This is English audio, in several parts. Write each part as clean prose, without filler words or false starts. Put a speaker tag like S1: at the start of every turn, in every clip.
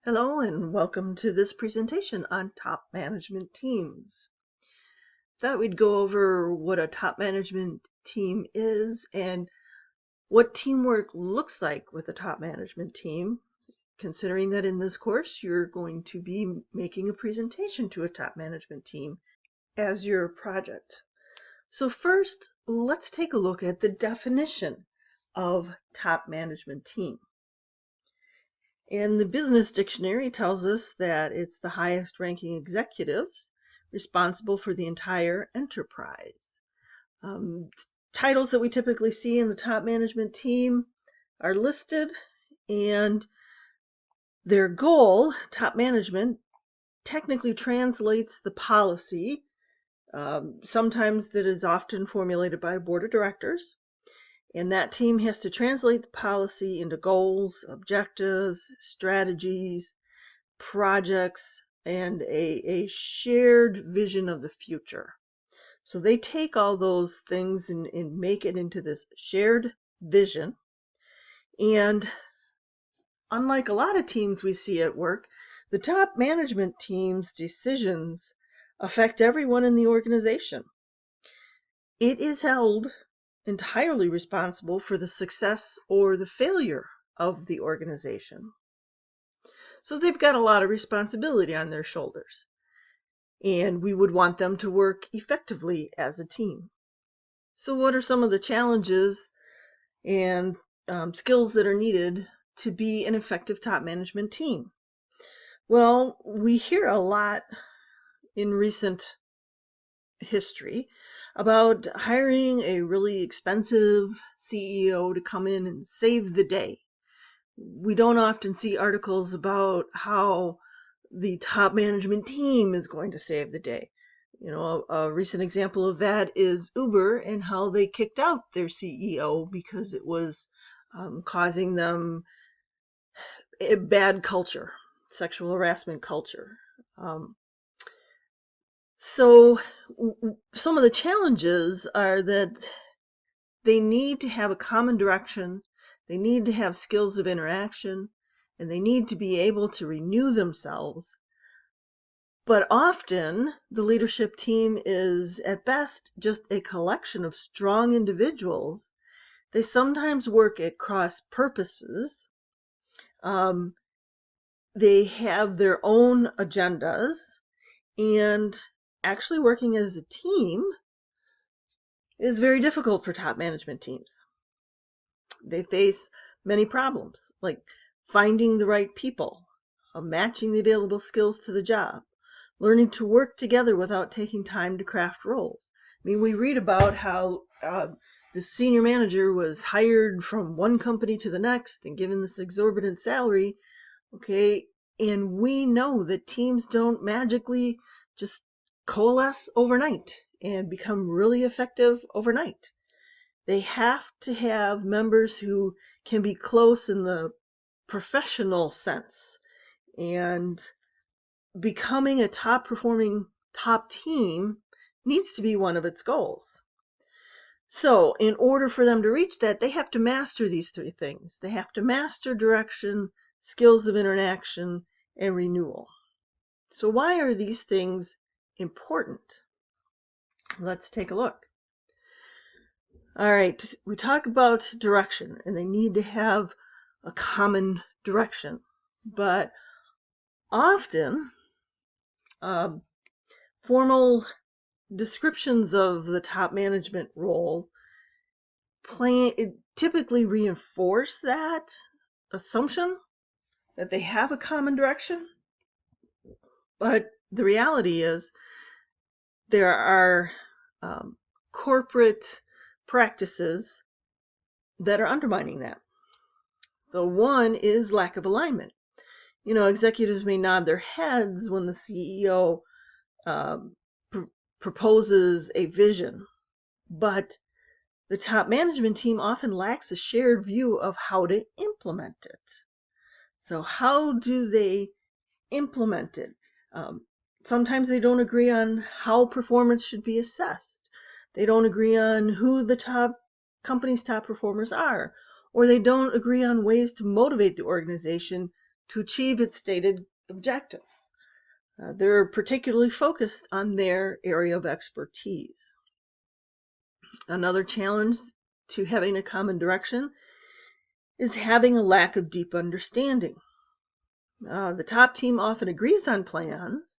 S1: Hello and welcome to this presentation on top management teams. Thought we'd go over what a top management team is and what teamwork looks like with a top management team, considering that in this course you're going to be making a presentation to a top management team as your project. So first, let's take a look at the definition of top management team. And the Business Dictionary tells us that it's the highest ranking executives responsible for the entire enterprise. Titles that we typically see in the top management team are listed, and their goal, top management, technically translates the policy, sometimes that is often formulated by a board of directors. And that team has to translate the policy into goals, objectives, strategies, projects, and a shared vision of the future. So they take all those things and make it into this shared vision. And unlike a lot of teams we see at work, the top management team's decisions affect everyone in the organization. It is held entirely responsible for the success or the failure of the organization. So they've got a lot of responsibility on their shoulders, and we would want them to work effectively as a team. So what are some of the challenges and skills that are needed to be an effective top management team? Well, we hear a lot in recent history about hiring a really expensive CEO to come in and save the day. We don't often see articles about how the top management team is going to save the day. You know, a recent example of that is Uber and how they kicked out their CEO because it was causing them a bad culture, sexual harassment culture. So some of the challenges are that they need to have a common direction, they need to have skills of interaction, and they need to be able to renew themselves. But often the leadership team is at best just a collection of strong individuals. They sometimes work at cross purposes. They have their own agendas, and actually working as a team is very difficult for top management teams. They face many problems, like finding the right people, matching the available skills to the job, learning to work together without taking time to craft roles. I mean, we read about how the senior manager was hired from one company to the next and given this exorbitant salary, okay, and we know that teams don't magically just coalesce overnight and become really effective overnight. They have to have members who can be close in the professional sense, and becoming a top performing top team needs to be one of its goals. So in order for them to reach that, they have to master these three things. They have to master direction, skills of interaction, and renewal. So why are these things important? Let's take a look. All right, we talked about direction, and they need to have a common direction. But often, formal descriptions of the top management role typically reinforce that assumption that they have a common direction. But the reality is there are corporate practices that are undermining that. So one is lack of alignment. You know, executives may nod their heads when the CEO proposes a vision, but the top management team often lacks a shared view of how to implement it. So how do they implement it? Sometimes they don't agree on how performance should be assessed. They don't agree on who the company's top performers are, or they don't agree on ways to motivate the organization to achieve its stated objectives. They're particularly focused on their area of expertise. Another challenge to having a common direction is having a lack of deep understanding. The top team often agrees on plans,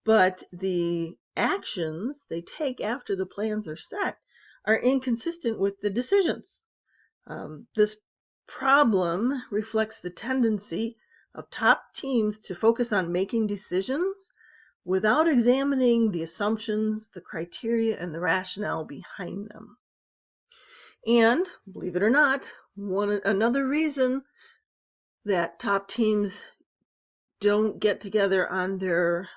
S1: but the actions they take after the plans are set are inconsistent with the decisions. This problem reflects the tendency of top teams to focus on making decisions without examining the assumptions, the criteria, and the rationale behind them. And, believe it or not, another reason that top teams don't get together on their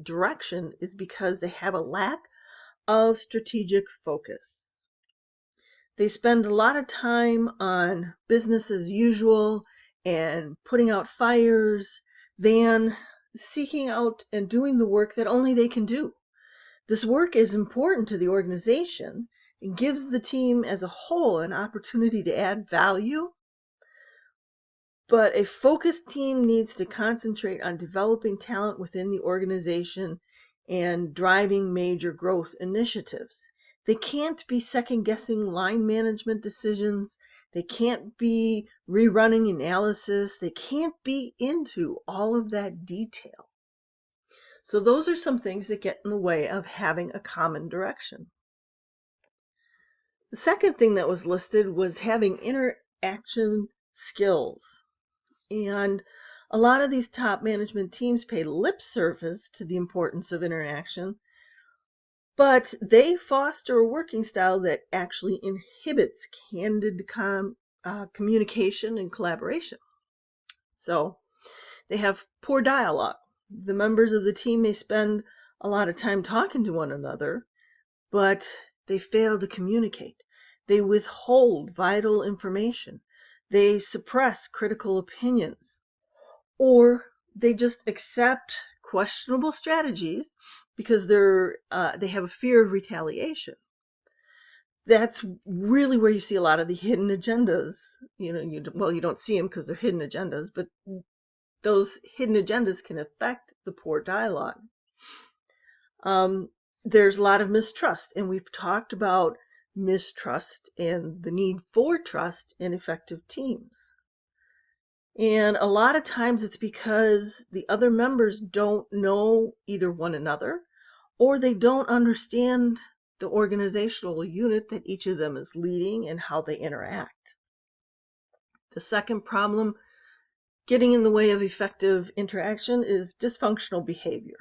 S1: direction is because they have a lack of strategic focus. They spend a lot of time on business as usual and putting out fires than seeking out and doing the work that only they can do. This work is important to the organization and gives the team as a whole an opportunity to add value. But a focused team needs to concentrate on developing talent within the organization and driving major growth initiatives. They can't be second-guessing line management decisions. They can't be rerunning analysis. They can't be into all of that detail. So those are some things that get in the way of having a common direction. The second thing that was listed was having interaction skills. And a lot of these top management teams pay lip service to the importance of interaction, but they foster a working style that actually inhibits candid communication and collaboration. So they have poor dialogue. The members of the team may spend a lot of time talking to one another, but they fail to communicate. They withhold vital information. They suppress critical opinions, or they just accept questionable strategies because they have a fear of retaliation. That's really where you see a lot of the hidden agendas. You don't see them because they're hidden agendas, but those hidden agendas can affect the poor dialogue. There's a lot of mistrust, and we've talked about mistrust and the need for trust in effective teams. And a lot of times it's because the other members don't know either one another, or they don't understand the organizational unit that each of them is leading and how they interact. The second problem getting in the way of effective interaction is dysfunctional behavior.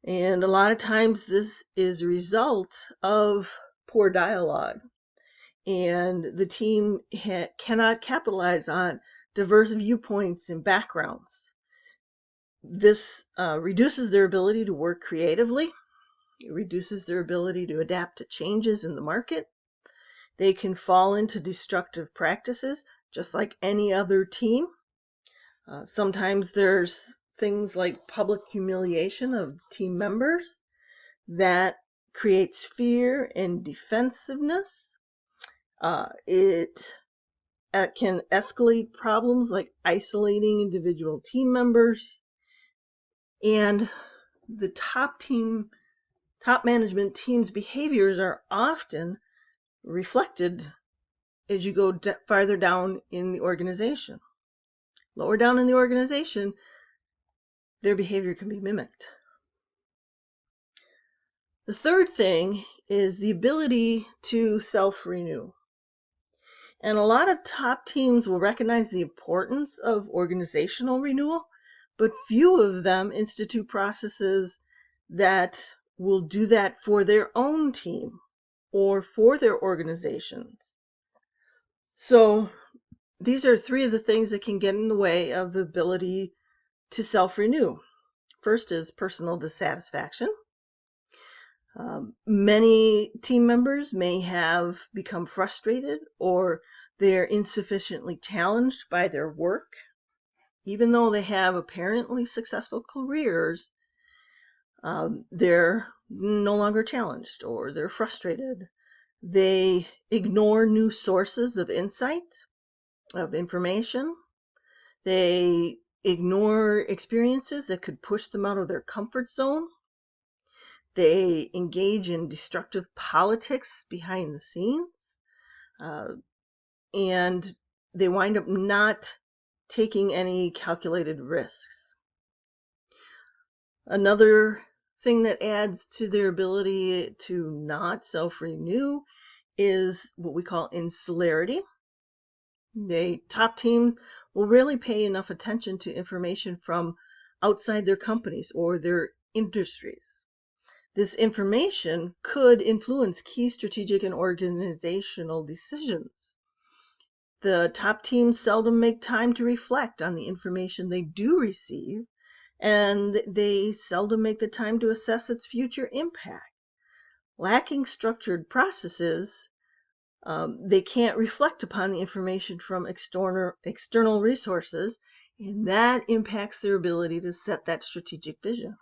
S1: And a lot of times this is a result of poor dialogue, and the team cannot capitalize on diverse viewpoints and backgrounds. This reduces their ability to work creatively. It reduces their ability to adapt to changes in the market. They can fall into destructive practices just like any other team. Sometimes there's things like public humiliation of team members that creates fear and defensiveness. It can escalate problems like isolating individual team members. And the top management team's behaviors are often reflected as you go farther down in the organization. Lower down in the organization, their behavior can be mimicked. The third thing is the ability to self-renew. And a lot of top teams will recognize the importance of organizational renewal, but few of them institute processes that will do that for their own team or for their organizations. So these are three of the things that can get in the way of the ability to self-renew. First is personal dissatisfaction. Many team members may have become frustrated, or they're insufficiently challenged by their work. Even though they have apparently successful careers, they're no longer challenged, or they're frustrated. They ignore new sources of insight, of information. They ignore experiences that could push them out of their comfort zone. They engage in destructive politics behind the scenes. And they wind up not taking any calculated risks. Another thing that adds to their ability to not self-renew is what we call insularity. Top teams will rarely pay enough attention to information from outside their companies or their industries. This information could influence key strategic and organizational decisions. The top teams seldom make time to reflect on the information they do receive, and they seldom make the time to assess its future impact. Lacking structured processes, they can't reflect upon the information from external resources, and that impacts their ability to set that strategic vision.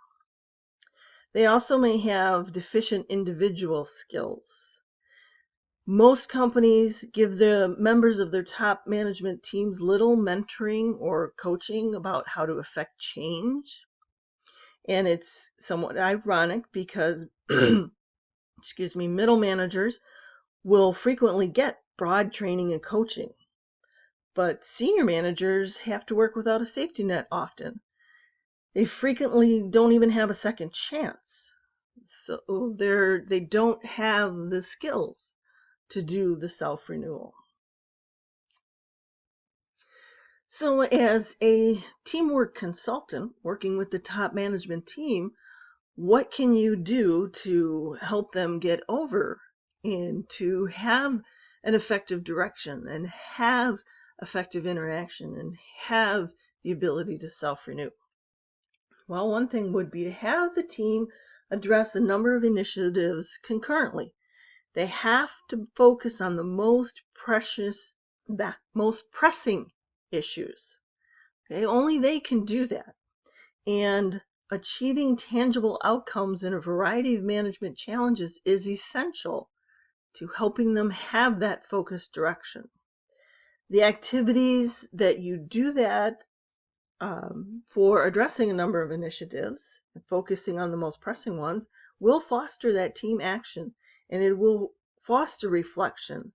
S1: They also may have deficient individual skills. Most companies give the members of their top management teams little mentoring or coaching about how to affect change. And it's somewhat ironic because, middle managers will frequently get broad training and coaching, but senior managers have to work without a safety net often. They frequently don't even have a second chance. So they don't have the skills to do the self-renewal. So as a teamwork consultant working with the top management team, what can you do to help them get over and to have an effective direction and have effective interaction and have the ability to self-renew? Well, one thing would be to have the team address a number of initiatives concurrently. They have to focus on the most pressing issues. Okay, only they can do that. And achieving tangible outcomes in a variety of management challenges is essential to helping them have that focused direction. The activities that you do that for addressing a number of initiatives and focusing on the most pressing ones will foster that team action, and it will foster reflection.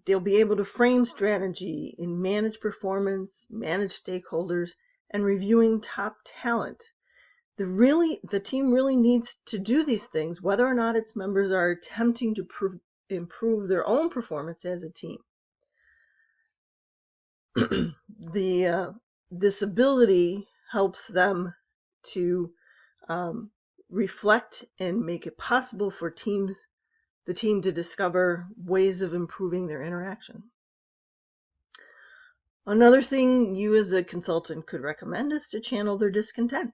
S1: They'll be able to frame strategy and manage performance, manage stakeholders, and reviewing top talent. The team really needs to do these things, whether or not its members are attempting to improve their own performance as a team. This ability helps them to reflect and make it possible for the team to discover ways of improving their interaction. Another thing you as a consultant could recommend is to channel their discontent.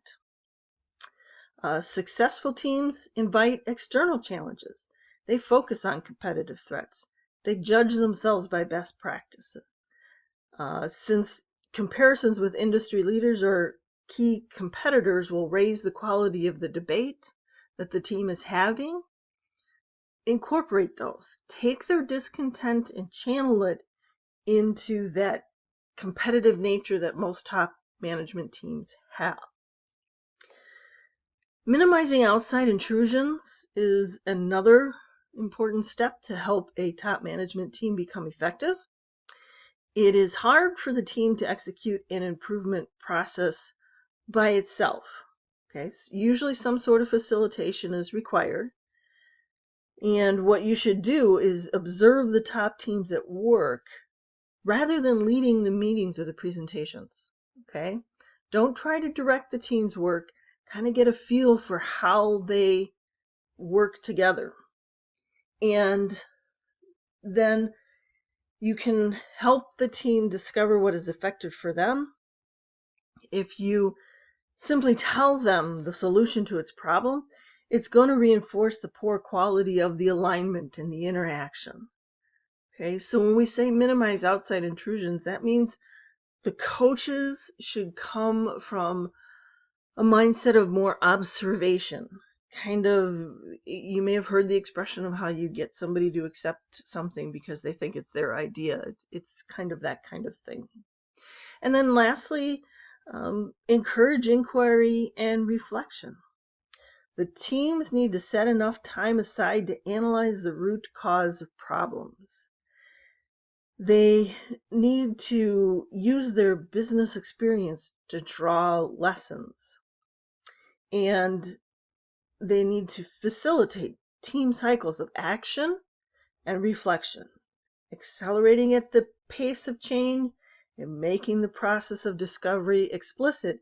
S1: Successful teams invite external challenges. They focus on competitive threats. They judge themselves by best practices. Since comparisons with industry leaders or key competitors will raise the quality of the debate that the team is having, incorporate those. Take their discontent and channel it into that competitive nature that most top management teams have. Minimizing outside intrusions is another important step to help a top management team become effective. It is hard for the team to execute an improvement process by itself. Okay, usually some sort of facilitation is required. And what you should do is observe the top teams at work rather than leading the meetings or the presentations. Okay, don't try to direct the team's work. Kind of get a feel for how they work together. And then you can help the team discover what is effective for them. If you simply tell them the solution to its problem, it's going to reinforce the poor quality of the alignment and the interaction. Okay, so when we say minimize outside intrusions, that means the coaches should come from a mindset of more observation. You may have heard the expression of how you get somebody to accept something because they think it's their idea. It's kind of that kind of thing. And then lastly, encourage inquiry and reflection. The teams need to set enough time aside to analyze the root cause of problems. They need to use their business experience to draw lessons. And they need to facilitate team cycles of action and reflection, accelerating at the pace of change and making the process of discovery explicit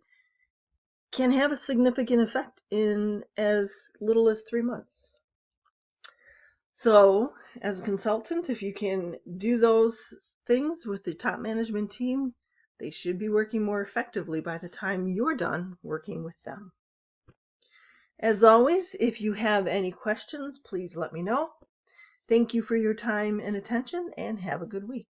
S1: can have a significant effect in as little as 3 months. So, as a consultant, if you can do those things with the top management team, they should be working more effectively by the time you're done working with them. As always, if you have any questions, please let me know. Thank you for your time and attention, and have a good week.